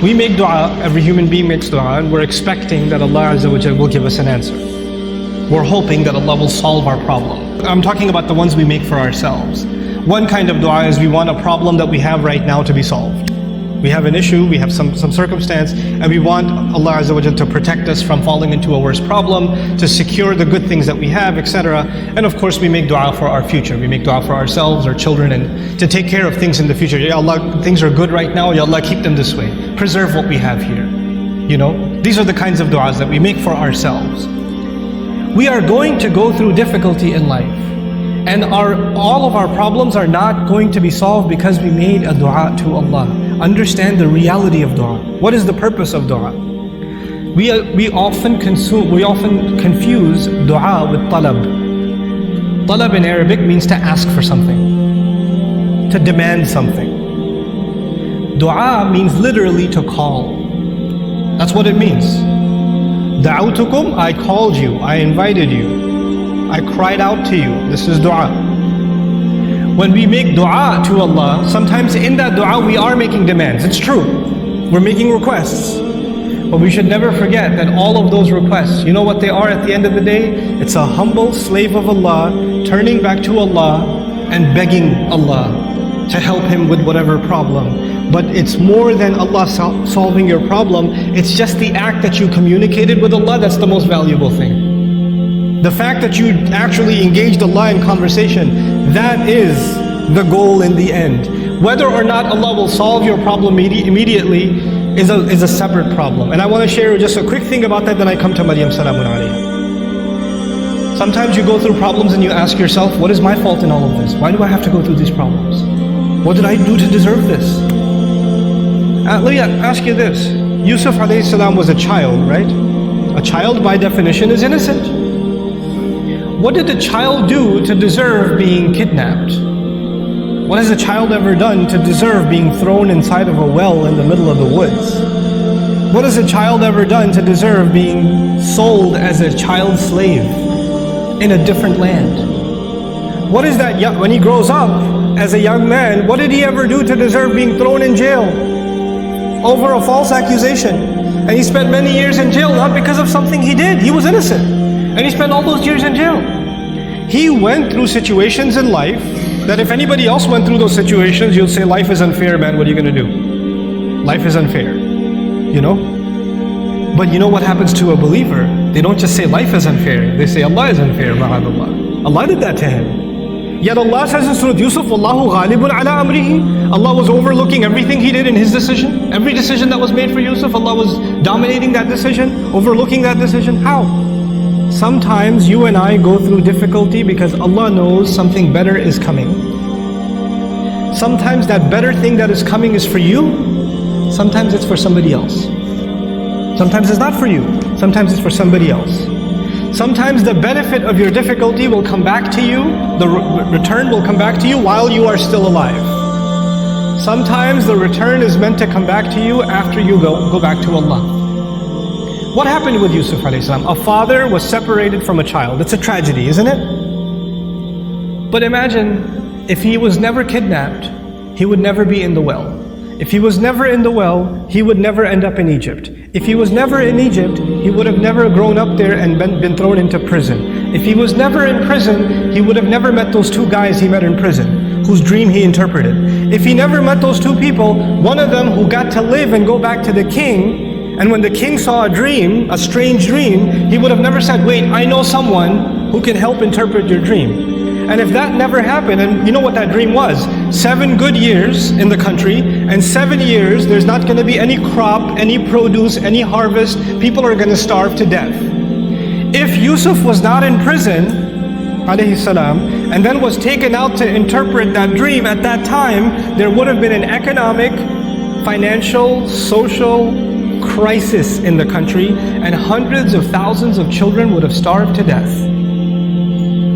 We make dua, every human being makes dua, and we're expecting that Allah Azza wa Jalla will give us an answer. We're hoping that Allah will solve our problem. I'm talking about the ones we make for ourselves. One kind of dua is we want a problem that we have right now to be solved. We have an issue, we have some circumstance, and we want Allah Azza wa Jalla to protect us from falling into a worse problem, to secure the good things that we have, etc. And of course we make dua for our future. We make dua for ourselves, our children, and to take care of things in the future. Ya Allah, things are good right now, Ya Allah, keep them this way. Preserve what we have here. You know, these are the kinds of duas that we make for ourselves. We are going to go through difficulty in life. And all of our problems are not going to be solved because we made a dua to Allah. Understand the reality of dua. What is the purpose of dua? We often confuse dua with talab. Talab in Arabic means to ask for something, to demand something. Dua means literally to call. That's what it means. Da'awtukum, I called you, I invited you. I cried out to you. This is dua. When we make dua to Allah, sometimes in that dua we are making demands. It's true. We're making requests. But we should never forget that all of those requests, you know what they are at the end of the day? It's a humble slave of Allah turning back to Allah and begging Allah to help him with whatever problem. But it's more than Allah solving your problem. It's just the act that you communicated with Allah that's the most valuable thing. The fact that you actually engaged Allah in conversation, that is the goal in the end. Whether or not Allah will solve your problem immediately is a separate problem. And I want to share just a quick thing about that, then I come to Maryam Salamun alayha. Sometimes you go through problems and you ask yourself, what is my fault in all of this? Why do I have to go through these problems? What did I do to deserve this? Let me ask you this. Yusuf alayhi salam was a child, right? A child by definition is innocent. What did the child do to deserve being kidnapped? What has a child ever done to deserve being thrown inside of a well in the middle of the woods? What has a child ever done to deserve being sold as a child slave in a different land? What is that, when he grows up as a young man, what did he ever do to deserve being thrown in jail over a false accusation? And he spent many years in jail, not because of something he did. He was innocent. And he spent all those years in jail. He went through situations in life that if anybody else went through those situations, you'll say, life is unfair, man, what are you going to do? Life is unfair, you know? But you know what happens to a believer? They don't just say life is unfair, they say Allah is unfair, ma'adallah. Allah did that to him. Yet Allah says in Surah Yusuf, Wallahu ghalibun ala amrihi. Allah was overlooking everything he did in his decision. Every decision that was made for Yusuf, Allah was dominating that decision, overlooking that decision. How? Sometimes you and I go through difficulty because Allah knows something better is coming. Sometimes that better thing that is coming is for you. Sometimes it's for somebody else. Sometimes it's not for you. Sometimes it's for somebody else. Sometimes the benefit of your difficulty will come back to you. The return will come back to you while you are still alive. Sometimes the return is meant to come back to you after you go back to Allah. What happened with Yusuf alayhi salam? A father was separated from a child. It's a tragedy, isn't it? But imagine if he was never kidnapped, he would never be in the well. If he was never in the well, he would never end up in Egypt. If he was never in Egypt, he would have never grown up there and been thrown into prison. If he was never in prison, he would have never met those two guys he met in prison, whose dream he interpreted. If he never met those two people, one of them who got to live and go back to the king, and when the king saw a dream, a strange dream, he would have never said, wait, I know someone who can help interpret your dream. And if that never happened, and you know what that dream was? 7 good years in the country, and 7 years there's not going to be any crop, any produce, any harvest. People are going to starve to death. If Yusuf was not in prison, alayhi salam, and then was taken out to interpret that dream at that time, there would have been an economic, financial, social crisis in the country, and hundreds of thousands of children would have starved to death.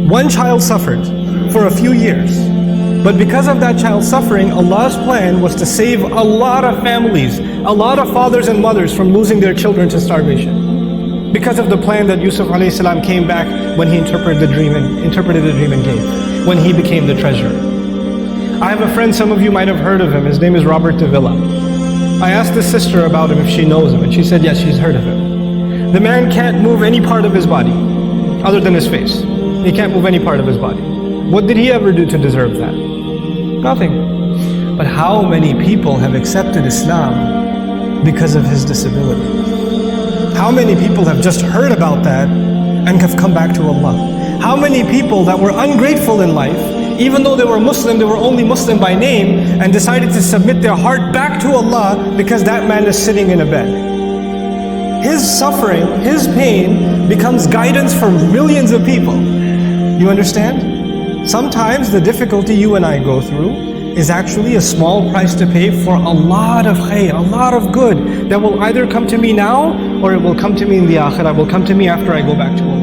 One child suffered for a few years, but because of that child suffering, Allah's plan was to save a lot of families, a lot of fathers and mothers from losing their children to starvation. Because of the plan that Yusuf alayhi salam came back when he interpreted the dream and gave, when he became the treasurer. I have a friend, some of you might have heard of him, his name is Robert de Villa. I asked the sister about him if she knows him, and she said yes, she's heard of him. The man can't move any part of his body other than his face. He can't move any part of his body. What did he ever do to deserve that? Nothing. But how many people have accepted Islam because of his disability? How many people have just heard about that and have come back to Allah? How many people that were ungrateful in life, even though they were Muslim, they were only Muslim by name, and decided to submit their heart back to Allah because that man is sitting in a bed. His suffering, his pain becomes guidance for millions of people. You understand? Sometimes the difficulty you and I go through is actually a small price to pay for a lot of khair, a lot of good that will either come to me now or it will come to me in the akhirah, will come to me after I go back to Allah.